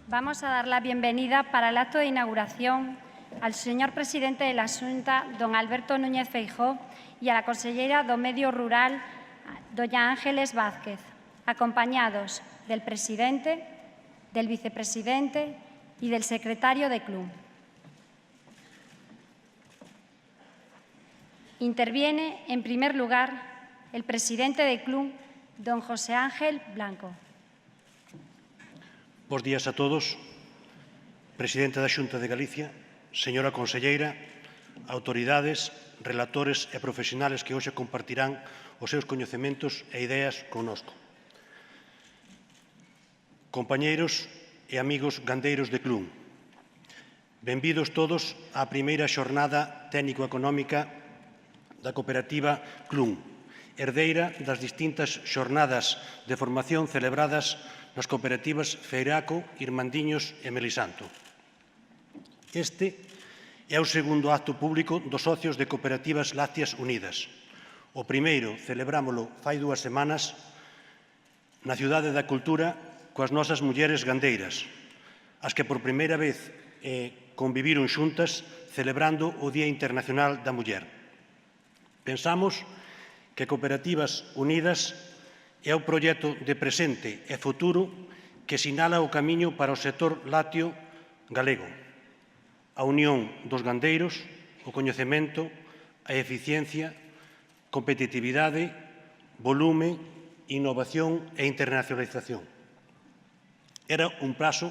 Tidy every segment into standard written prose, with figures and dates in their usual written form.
Vamos a dar la bienvenida para el acto de inauguración al señor presidente de la Xunta, don Alberto Núñez Feijóo, y a la consellera do Medio Rural, doña Ángeles Vázquez, acompañados del presidente, del vicepresidente y del secretario de club. Interviene, en primer lugar, el presidente del club, don José Ángel Blanco. Bos días a todos. Presidente da Xunta de Galicia, señora conselleira, autoridades, relatores e profesionales que hoxe compartirán os seus coñecementos e ideas connosco. Compañeiros e amigos gandeiros de Clun, benvidos todos á primeira xornada técnico-económica da cooperativa Clun, herdeira das distintas xornadas de formación celebradas nas cooperativas Feiraco, Irmandiños e Melisanto. Este é o segundo acto público dos socios de Cooperativas Lácteas Unidas. O primeiro celebrámolo fai 2 semanas na Cidade da Cultura coas nosas mulleres gandeiras, as que por primeira vez conviviron xuntas celebrando o Día Internacional da Muller. Pensamos que Cooperativas Unidas é o proxecto de presente e futuro que sinala o camiño para o sector lácteo galego. A unión dos gandeiros, o coñecemento, a eficiencia, competitividade, volume, innovación e internacionalización. Era un paso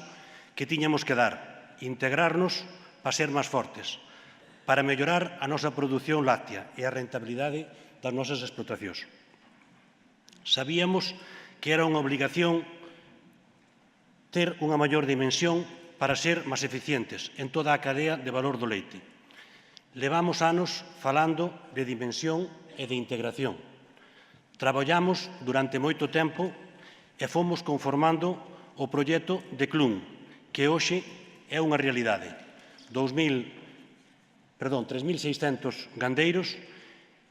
que tiñamos que dar, integrarnos para ser máis fortes, para mellorar a nosa produción láctea e a rentabilidade das nosas explotacións. Sabíamos que era unha obligación ter unha maior dimensión para ser máis eficientes en toda a cadea de valor do leite. Levamos anos falando de dimensión e de integración. Traballamos durante moito tempo e fomos conformando o proxecto de Clun, que hoxe é unha realidade. 3.600 gandeiros,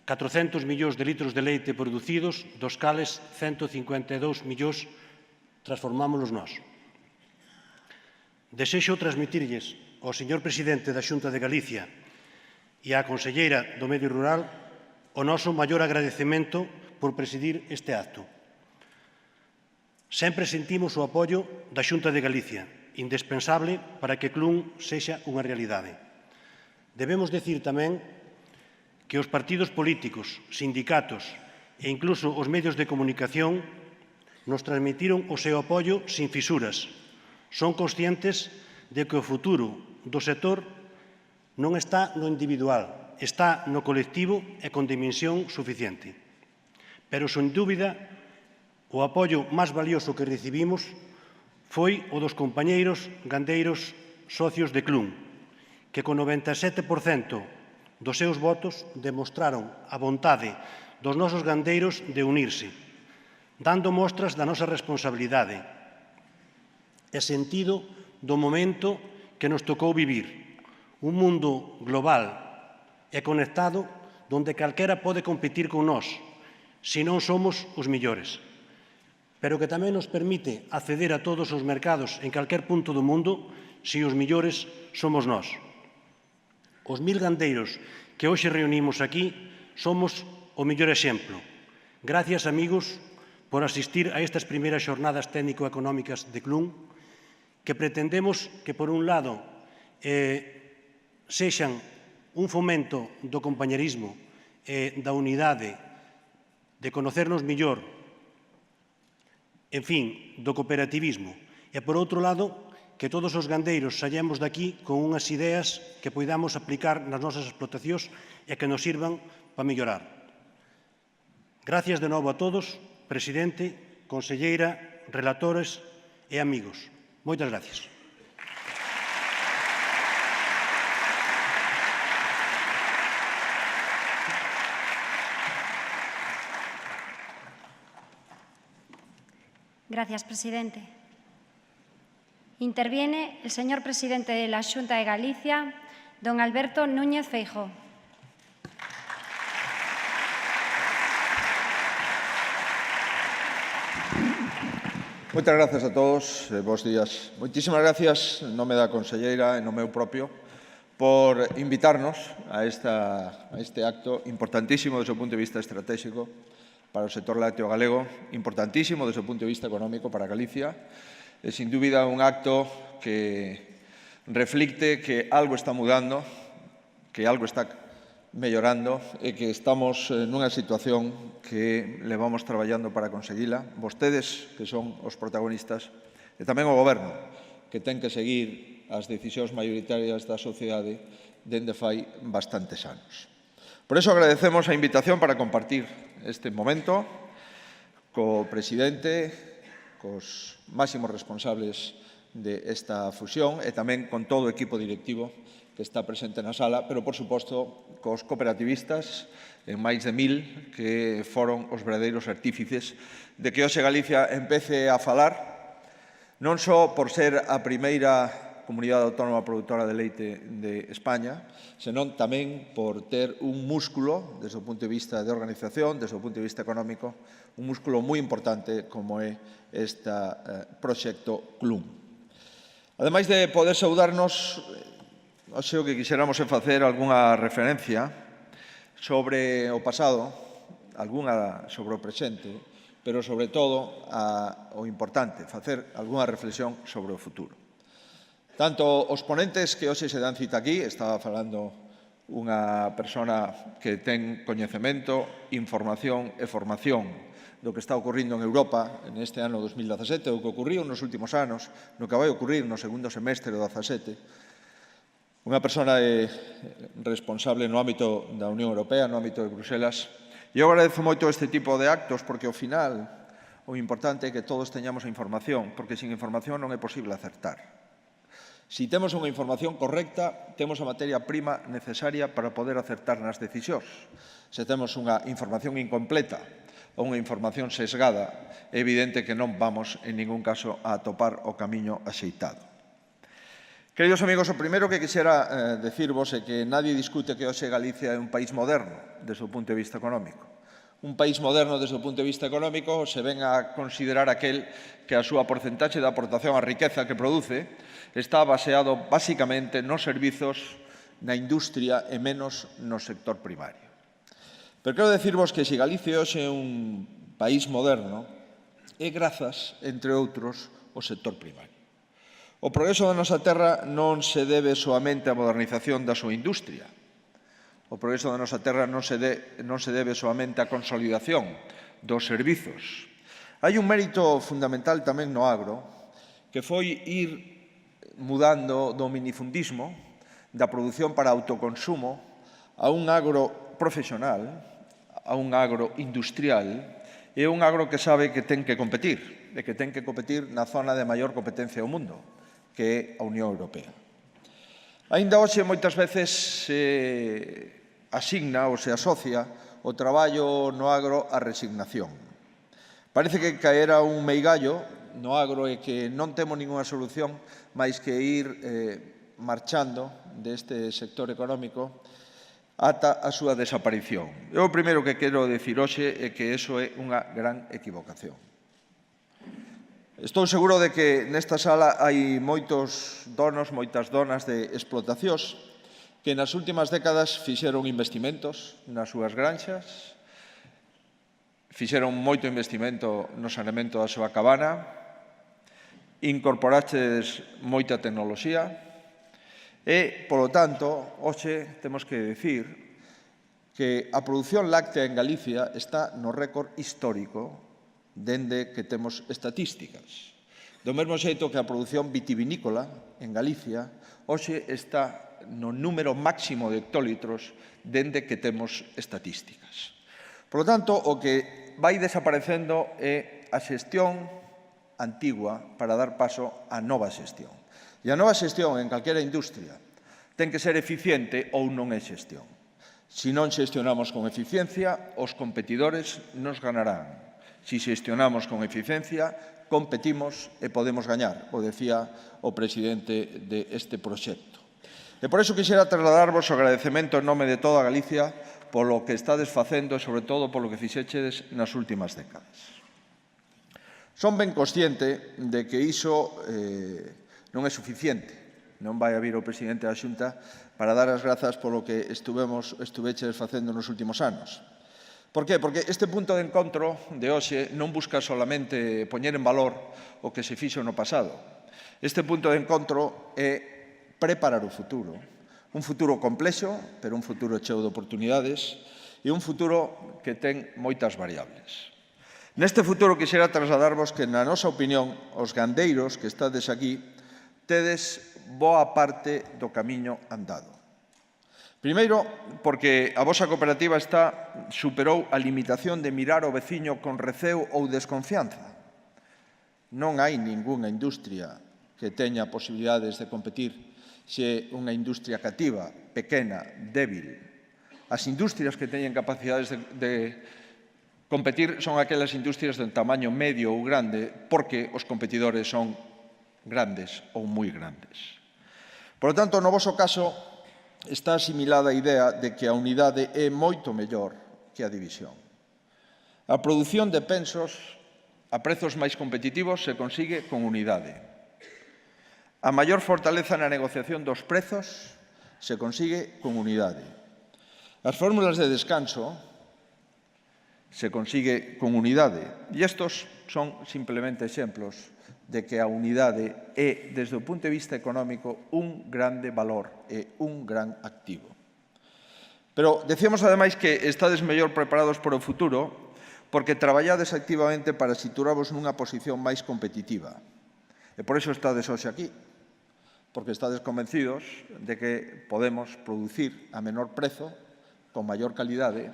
400 millóns de litros de leite producidos, dos cales 152 millóns transformámonos nós. Desexo transmitirlles ao señor presidente da Xunta de Galicia e á conselleira do Medio Rural o noso maior agradecemento por presidir este acto. Sempre sentimos o apoio da Xunta de Galicia, indispensable para que Clun sexa unha realidade. Debemos decir tamén que os partidos políticos, sindicatos e incluso os medios de comunicación nos transmitiron o seu apoio sin fisuras. Son conscientes de que o futuro do sector non está no individual, está no colectivo e con dimensión suficiente. Pero, sen dúbida, o apoio máis valioso que recibimos foi o dos compañeiros gandeiros socios de Clun, que con 97% dos seus votos demostraron a vontade dos nosos gandeiros de unirse, dando mostras da nosa responsabilidade e sentido do momento que nos tocou vivir. Un mundo global e conectado donde calquera pode competir con nós, se non somos os millores, pero que tamén nos permite acceder a todos os mercados en calquer punto do mundo se os millores somos nós. Os 1000 gandeiros que hoxe reunimos aquí somos o mellor exemplo. Gracias, amigos, por asistir a estas primeiras xornadas técnico-económicas de Clun, que pretendemos que, por un lado, sexan un fomento do compañerismo e da unidade, de conocernos mellor, en fin, do cooperativismo, e, por outro lado, que todos os gandeiros saíamos daqui con unhas ideas que poidamos aplicar nas nosas explotacións e que nos sirvan para mellorar. Gracias de novo a todos, presidente, conselleira, relatores e amigos. Moitas gracias. Gracias, presidente. Interviene el señor presidente de la Xunta de Galicia, don Alberto Núñez Feijóo. Moitas gracias a todos, bons días. Moitísimas gracias, en nome da conselleira, en nome meu propio, por invitarnos a este acto importantísimo desde o punto de vista estratégico para o sector lácteo galego, importantísimo desde o punto de vista económico para Galicia. É, sin dúbida, un acto que reflicte que algo está mudando, que algo está mellorando e que estamos nunha situación que levamos traballando para conseguila. Vostedes, que son os protagonistas, e tamén o Goberno, que ten que seguir as decisións maioritarias da sociedade dende fai bastantes anos. Por iso agradecemos a invitación para compartir este momento co presidente, cos máximos responsables desta fusión e tamén con todo o equipo directivo que está presente na sala, pero, por suposto, cos cooperativistas, en máis de 1000, que foron os verdadeiros artífices de que hoxe Galicia empece a falar, non só por ser a primeira comunidade autónoma produtora de leite de España, senón tamén por ter un músculo, desde o punto de vista de organización, desde o punto de vista económico, un músculo moi importante como é este proxecto CLUM. Ademais de poder saudarnos, hoxe o que quixéramos é facer algunha referencia sobre o pasado, algunha sobre o presente, pero, sobre todo, o importante, facer algunha reflexión sobre o futuro. Tanto os ponentes que hoxe se dan cita aquí, estaba falando unha persona que ten coñecemento, información e formación do que está ocorrindo en Europa neste ano 2017, o que ocorriu nos últimos anos, no que vai ocurrir no segundo semestre do 2017, unha persona responsable no ámbito da Unión Europea, no ámbito de Bruselas. E eu agradezo moito este tipo de actos porque, ao final, o importante é que todos teñamos a información, porque sin información non é posible acertar. Si temos unha información correcta, temos a materia prima necesaria para poder acertar nas decisións. Se temos unha información incompleta ou unha información sesgada, é evidente que non vamos, en ningún caso, a atopar o camiño axeitado. Queridos amigos, o primeiro que quixera decirvos é que nadie discute que hoxe Galicia é un país moderno desde o punto de vista económico. Un país moderno desde o punto de vista económico se ven a considerar aquel que a súa porcentaxe de aportación á riqueza que produce está baseado basicamente nos servizos, na industria e menos no sector primario. Pero quero decirvos que se Galicia hoxe é un país moderno é grazas, entre outros, ao sector primario. O progreso da nosa terra non se debe soamente á modernización da súa industria. O progreso da nosa terra non se debe soamente á consolidación dos servizos. Hai un mérito fundamental tamén no agro, que foi ir mudando do minifundismo, da produción para autoconsumo, a un agro profesional, a un agro industrial, e un agro que sabe que ten que competir, e que ten que competir na zona de maior competencia do mundo, que é a Unión Europea. Aínda hoxe moitas veces se asigna ou se asocia o traballo no agro á resignación. Parece que caera un meigallo no agro e que non temos ninguna solución máis que ir marchando deste sector económico ata a súa desaparición. Eu o primeiro que quero dicir hoxe é que iso é unha gran equivocación. Estou seguro de que nesta sala hai moitos donos, moitas donas de explotacións que nas últimas décadas fixeron investimentos nas súas granxas, fixeron moito investimento no saneamento da súa cabana, incorporaches moita tecnoloxía e, polo tanto, hoxe temos que dicir que a produción láctea en Galicia está no récord histórico dende que temos estatísticas. Do mesmo xeito que a produción vitivinícola en Galicia hoxe está no número máximo de hectolitros dende que temos estatísticas. Por lo tanto, o que vai desaparecendo é a xestión antigua para dar paso á nova xestión. E a nova xestión en calquera industria ten que ser eficiente ou non é xestión. Se non xestionamos con eficiencia, os competidores nos ganarán. Si xestionamos con eficiencia, competimos e podemos gañar, o decía o presidente deste proxecto. E por iso quixera trasladarvos o agradecemento en nome de toda Galicia polo que estades facendo e, sobre todo, polo que fixechedes nas últimas décadas. Son ben consciente de que iso non é suficiente. Non vai a vir o presidente da Xunta para dar as grazas polo que estuveches facendo nos últimos anos. Por qué? Porque este punto de encontro de hoxe non busca solamente poñer en valor o que se fixo no pasado. Este punto de encontro é preparar o futuro. Un futuro complexo, pero un futuro cheo de oportunidades e un futuro que ten moitas variables. Neste futuro quixera trasladarvos que, na nosa opinión, os gandeiros que estades aquí tedes boa parte do camiño andado. Primeiro, porque a vosa cooperativa superou a limitación de mirar o veciño con receo ou desconfianza. Non hai ningunha industria que teña posibilidades de competir se é unha industria cativa, pequena, débil. As industrias que teñen capacidades de competir son aquelas industrias de tamaño medio ou grande porque os competidores son grandes ou moi grandes. Por lo tanto, no voso caso, está asimilada a idea de que a unidade é moito mellor que a división. A produción de pensos a prezos máis competitivos se consigue con unidade. A maior fortaleza na negociación dos prezos se consigue con unidade. As fórmulas de descanso se consigue con unidade. E estos son simplemente exemplos de que a unidade é, desde o punto de vista económico, un grande valor e un gran activo. Pero decíamos, ademais, que estades mellor preparados para o futuro porque traballades activamente para situarvos nunha posición máis competitiva. E por iso estades hoxe aquí, porque estades convencidos de que podemos producir a menor prezo, con maior calidade,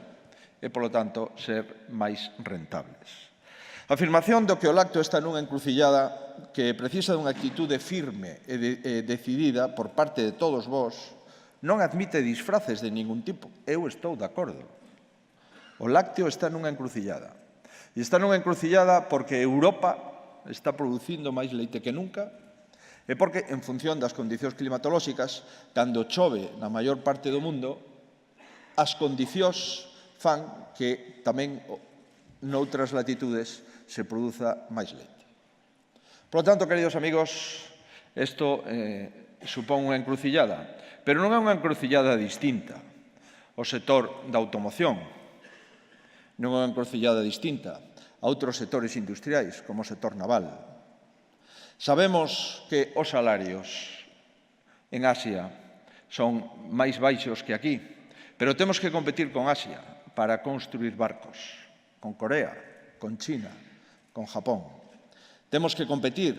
e, polo tanto, ser máis rentables. A afirmación do que o lacto está nunha encrucillada que precisa dunha actitude firme e decidida por parte de todos vós non admite disfraces de ningún tipo. Eu estou de acordo. O lácteo está nunha encrucillada. E está nunha encrucillada porque Europa está producindo máis leite que nunca e porque, en función das condicións climatolóxicas, cando chove na maior parte do mundo, as condicións fan que tamén noutras latitudes se produza máis leite. Por lo tanto, queridos amigos, isto supón unha encrucillada, pero non é unha encrucillada distinta. O sector da automoción non é unha encrucillada distinta a outros sectores industriais, como o sector naval. Sabemos que os salarios en Asia son máis baixos que aquí, pero temos que competir con Asia para construir barcos, con Corea, con China, con Japón. Temos que competir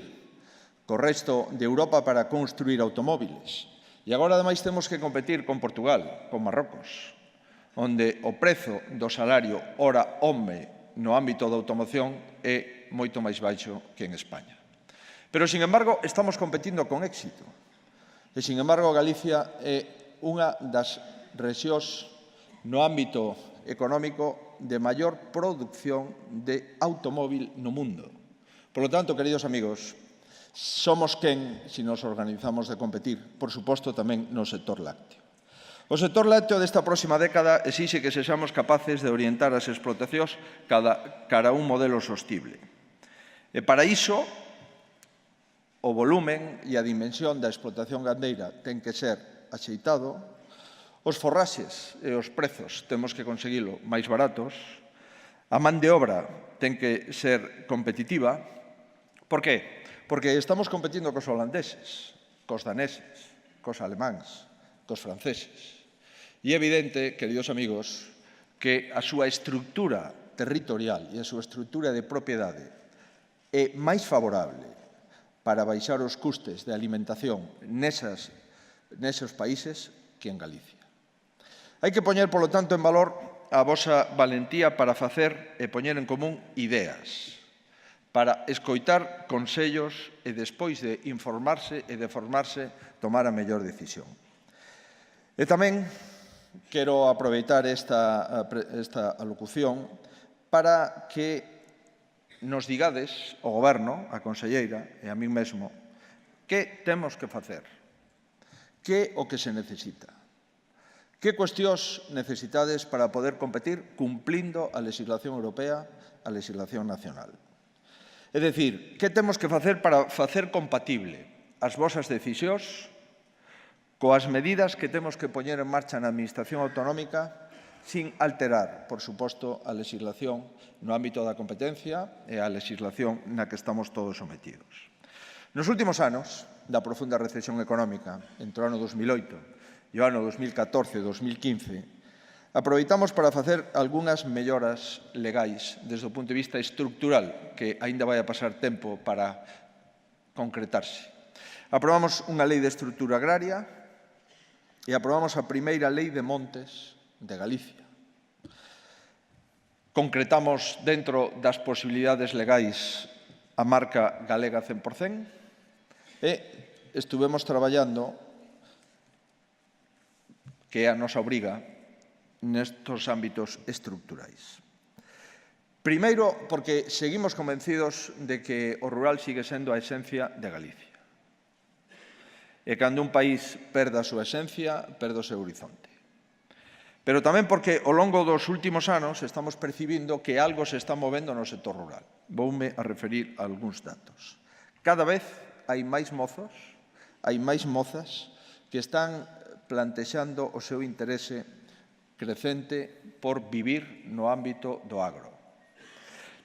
co resto de Europa para construir automóviles. E agora, ademais, temos que competir con Portugal, con Marrocos, onde o prezo do salario hora home no ámbito da automoción é moito máis baixo que en España. Pero, sin embargo, estamos competindo con éxito. E, sin embargo, Galicia é unha das rexións no ámbito económico de maior produción de automóvil no mundo. Por lo tanto, queridos amigos, somos quen se nos organizamos de competir, por suposto, tamén no sector lácteo. O sector lácteo desta próxima década exixe que sexamos capaces de orientar as explotacións cara a un modelo sostible. E para iso, o volumen e a dimensión da explotación gandeira ten que ser axeitado. Os forraxes e os prezos temos que conseguilo máis baratos. A man de obra ten que ser competitiva. Por qué? Porque estamos competindo cos holandeses, cos daneses, cos alemáns, cos franceses. E é evidente, queridos amigos, que a súa estructura territorial e a súa estructura de propiedade é máis favorable para baixar os custes de alimentación neses países que en Galicia. Hai que poñer, polo tanto, en valor a vosa valentía para facer e poñer en común ideas, para escoitar consellos e, despois de informarse e de formarse, tomar a mellor decisión. E tamén quero aproveitar esta alocución para que nos digades, ao Goberno, a conselleira e a min mesmo, que temos que facer, que o que se necesita. Que cuestións necesitades para poder competir cumplindo a legislación europea, a legislación nacional? É dicir, que temos que facer para facer compatible as vosas decisións coas medidas que temos que poñer en marcha na Administración autonómica sin alterar, por suposto, a legislación no ámbito da competencia e a legislación na que estamos todos sometidos. Nos últimos anos da profunda recesión económica, entre o ano 2008 e o ano 2014 e 2015, aproveitamos para facer algunhas melloras legais desde o punto de vista estructural, que aínda vai a pasar tempo para concretarse. Aprobamos unha lei de estrutura agraria e aprobamos a primeira lei de montes de Galicia. Concretamos dentro das posibilidades legais a marca galega 100% e estuvemos traballando, que é a nosa obriga, nestos ámbitos estructurais. Primeiro, porque seguimos convencidos de que o rural sigue sendo a esencia de Galicia. E cando un país perde a súa esencia, perde o seu horizonte. Pero tamén porque ao longo dos últimos anos estamos percibindo que algo se está movendo no sector rural. Voume a referir a algúns datos. Cada vez hai máis mozos, hai máis mozas que están plantexando o seu interese crecente por vivir no ámbito do agro.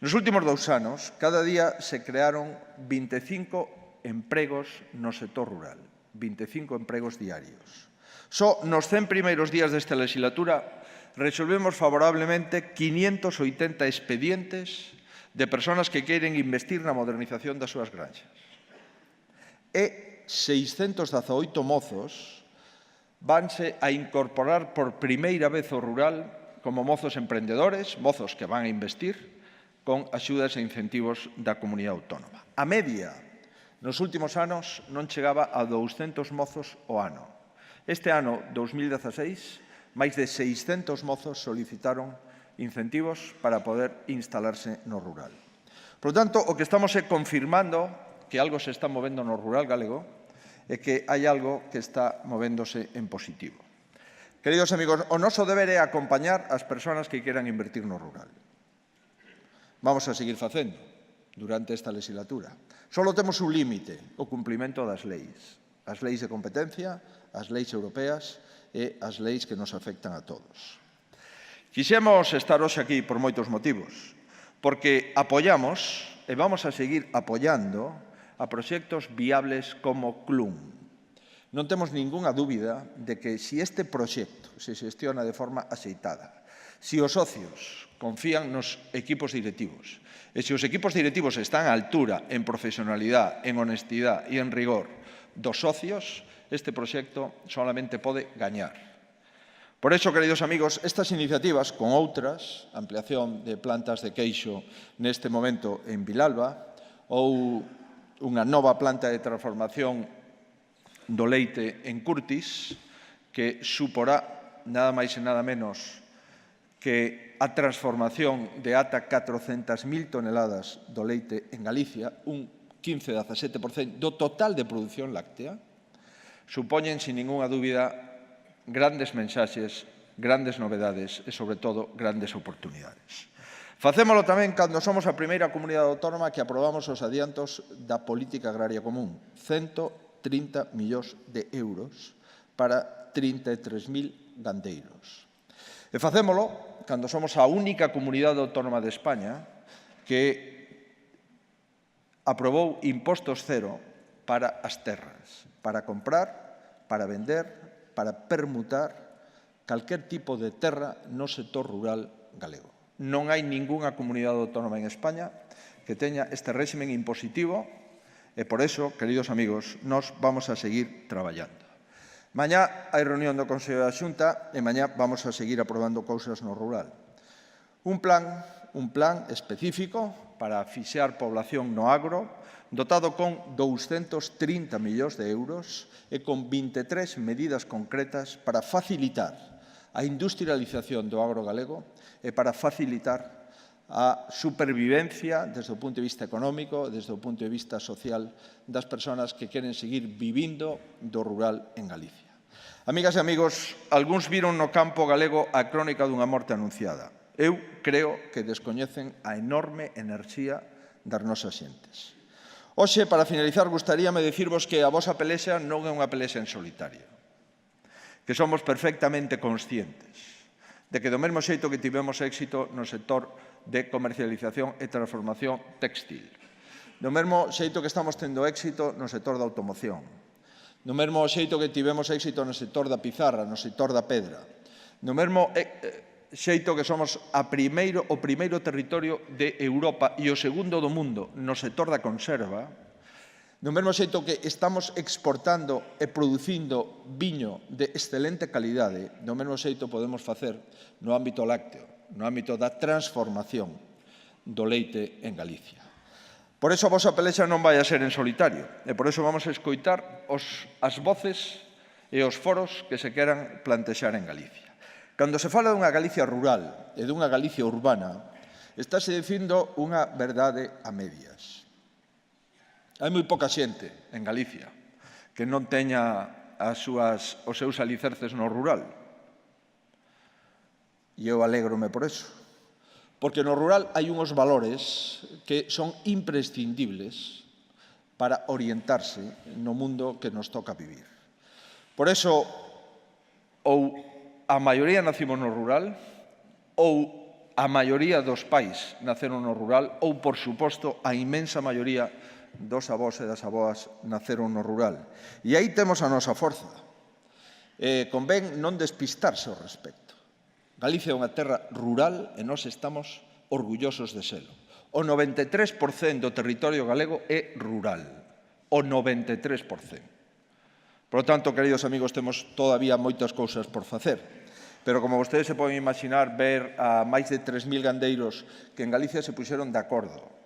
Nos últimos 2 anos, cada día se crearon 25 empregos no sector rural, 25 empregos diarios. Só nos 100 primeiros días desta legislatura resolvemos favorablemente 580 expedientes de persoas que queren investir na modernización das súas granxas. E 618 mozos vanse a incorporar por primeira vez ao rural como mozos emprendedores, mozos que van a investir con axudas e incentivos da comunidade autónoma. A media nos últimos anos non chegaba a 200 mozos ao ano. Este ano, 2016, máis de 600 mozos solicitaron incentivos para poder instalarse no rural. Por tanto, o que estamos é confirmando que algo se está movendo no rural galego e que hai algo que está movéndose en positivo. Queridos amigos, o noso deber é acompañar as persoas que queran invertir no rural. Vamos a seguir facendo durante esta legislatura. Só temos un límite, o cumprimento das leis. As leis de competencia, as leis europeas e as leis que nos afectan a todos. Quixemos estar hoxe aquí por moitos motivos, porque apoiamos e vamos a seguir apoiando a proxectos viables como Clun. Non temos ningunha dúbida de que se este proxecto se xestiona de forma axeitada, se os socios confían nos equipos directivos e se os equipos directivos están á altura en profesionalidade, en honestidade e en rigor dos socios, este proxecto solamente pode gañar. Por iso, queridos amigos, estas iniciativas, con outras, ampliación de plantas de queixo neste momento en Vilalba, ou unha nova planta de transformación do leite en Curtis, que suporá nada máis e nada menos que a transformación de ata 400.000 toneladas do leite en Galicia, un 15-17% do total de produción láctea, supoñen, sin ninguna dúbida, grandes mensaxes, grandes novedades e, sobre todo, grandes oportunidades. Facémolo tamén cando somos a primeira comunidade autónoma que aprobamos os adiantos da política agraria común, 130 millóns de euros para 33.000 gandeiros. E facémolo cando somos a única comunidade autónoma de España que aprobou impostos cero para as terras, para comprar, para vender, para permutar calquer tipo de terra no sector rural galego. Non hai ningunha comunidade autónoma en España que teña este réximen impositivo e, por eso, queridos amigos, nós vamos a seguir traballando. Mañá hai reunión do Consello da Xunta e mañá vamos a seguir aprobando cousas no rural. Un plan específico para fixar población no agro, dotado con 230 millóns de euros e con 23 medidas concretas para facilitar a industrialización do agro galego e para facilitar a supervivencia desde o punto de vista económico, desde o punto de vista social das persoas que queren seguir vivindo do rural en Galicia. Amigas e amigos, algúns viron no campo galego a crónica dunha morte anunciada. Eu creo que descoñecen a enorme enerxía das nosas xentes. Hoxe, para finalizar, gustaríame dicirvos que a vosa pelexa non é unha pelexa en solitario, que somos perfectamente conscientes de que do mesmo xeito que tivemos éxito no sector de comercialización e transformación textil, do mesmo xeito que estamos tendo éxito no sector da automoción, do mesmo xeito que tivemos éxito no sector da pizarra, no sector da pedra, do mesmo xeito que somos o primeiro territorio de Europa e o segundo do mundo no sector da conserva, do mesmo xeito que estamos exportando e producindo viño de excelente calidade, do mesmo xeito podemos facer no ámbito lácteo, no ámbito da transformación do leite en Galicia. Por iso a vosa pelexa non vai a ser en solitario, e por iso vamos a escoitar as voces e os foros que se queran plantexar en Galicia. Cando se fala dunha Galicia rural e dunha Galicia urbana, estáse dicindo unha verdade a medias. Hai moi pouca xente en Galicia que non teña os seus alicerces no rural. E eu alégrome por eso. Porque no rural hai unhos valores que son imprescindibles para orientarse no mundo que nos toca vivir. Por eso, ou a maioría nacimos no rural, ou a maioría dos pais naceron no rural, ou, por suposto, a inmensa maioría dos avós e das avoas naceron no rural. E aí temos a nosa forza. Convén non despistarse ao respecto. Galicia é unha terra rural e nós estamos orgullosos de selo. O 93% do territorio galego é rural. O 93%. Por lo tanto, queridos amigos, temos todavía moitas cousas por facer. Pero, como vostedes se poden imaginar, ver a máis de 3.000 gandeiros que en Galicia se puxeron de acordo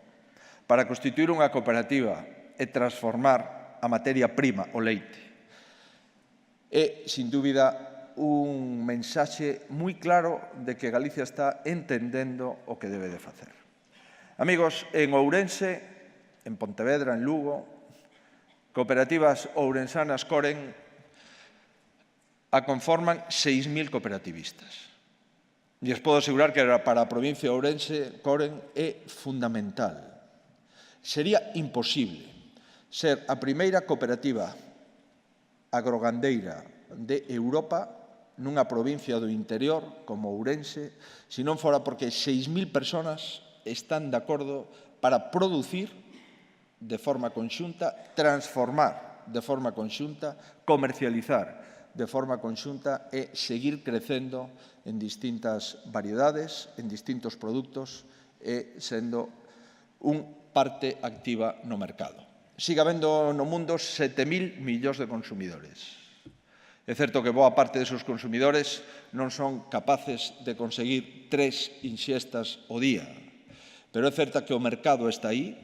para constituir unha cooperativa e transformar a materia prima, o leite, é, sin dúbida, un mensaxe moi claro de que Galicia está entendendo o que debe de facer. Amigos, en Ourense, en Pontevedra, en Lugo, cooperativas ourensanas Coren a conforman 6.000 cooperativistas. E os podo asegurar que para a provincia de Ourense, Coren é fundamental. Sería imposible ser a primeira cooperativa agrogandeira de Europa nunha provincia do interior como Ourense, se non fora porque 6.000 persoas están de acordo para producir de forma conxunta, transformar de forma conxunta, comercializar de forma conxunta e seguir crecendo en distintas variedades, en distintos produtos e sendo un parte activa no mercado. Sigue habendo no mundo 7.000 millóns de consumidores. É certo que boa parte desos consumidores non son capaces de conseguir 3 inxestas ao día, pero é certo que o mercado está aí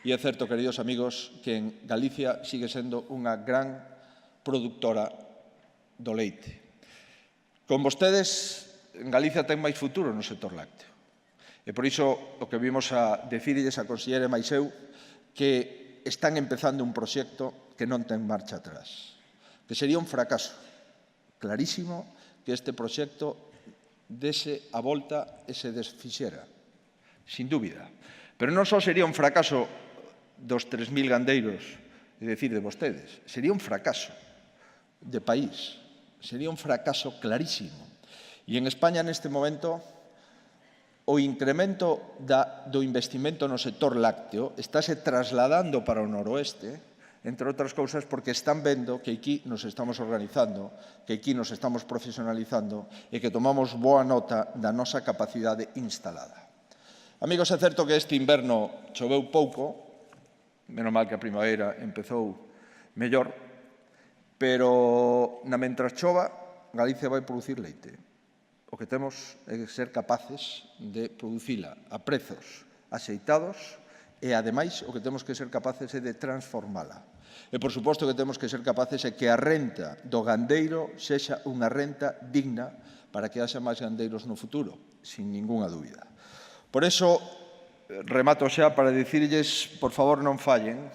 e é certo, queridos amigos, que en Galicia sigue sendo unha gran productora do leite. Con vostedes, en Galicia ten máis futuro no sector lácteo. E por iso o que vimos a decirlles a conselleira e máis eu que están empezando un proxecto que non ten marcha atrás, que sería un fracaso clarísimo que este proxecto dese a volta e se desfixera, sin dúbida. Pero non só sería un fracaso dos 3.000 gandeiros, é dicir, de vostedes, sería un fracaso de país, sería un fracaso clarísimo. E en España, neste momento, o incremento do investimento no sector lácteo estáse trasladando para o noroeste, entre outras cousas porque están vendo que aquí nos estamos organizando, que aquí nos estamos profesionalizando e que tomamos boa nota da nosa capacidade instalada. Amigos, é certo que este inverno choveu pouco, menos mal que a primavera empezou mellor, pero na mentras chova, Galicia vai producir leite. O que temos é ser capaces de producila a prezos axeitados e, ademais, o que temos que ser capaces é de transformala. E, por suposto, que temos que ser capaces é que a renta do gandeiro sexa unha renta digna para que haxa máis gandeiros no futuro, sin ningunha dúbida. Por iso, remato xa para dicirlles, por favor, non fallen,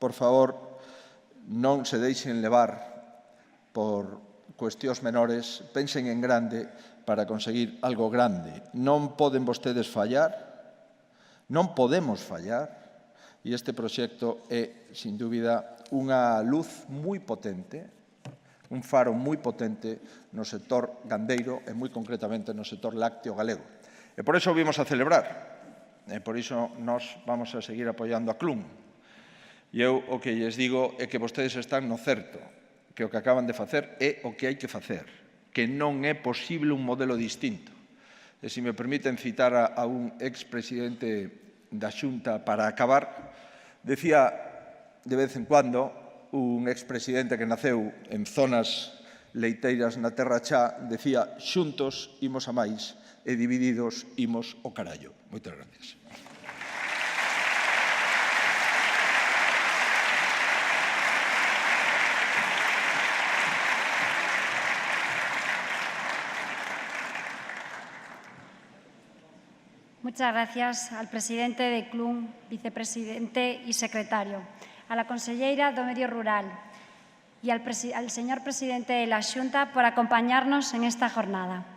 por favor, non se deixen levar por cuestións menores, pensen en grande para conseguir algo grande. Non poden vostedes fallar, Non podemos fallar e este proxecto é, sin dúbida, unha luz moi potente, un faro moi potente no sector gandeiro e moi concretamente no sector lácteo galego. E por iso o vimos a celebrar, e por iso nós vamos a seguir apoiando a Clun. E eu o que lles digo é que vostedes están no certo, que o que acaban de facer é o que hai que facer, que non é posible un modelo distinto. E se me permiten citar a un expresidente da Xunta para acabar, decía de vez en cuando un expresidente que naceu en zonas leiteiras na Terra Chá, decía: xuntos imos a máis e divididos imos ao carallo. Moitas gracias. Muchas gracias al presidente de Clun, vicepresidente y secretario, a la conselleira do Medio Rural y al señor presidente de la Xunta por acompañarnos en esta jornada.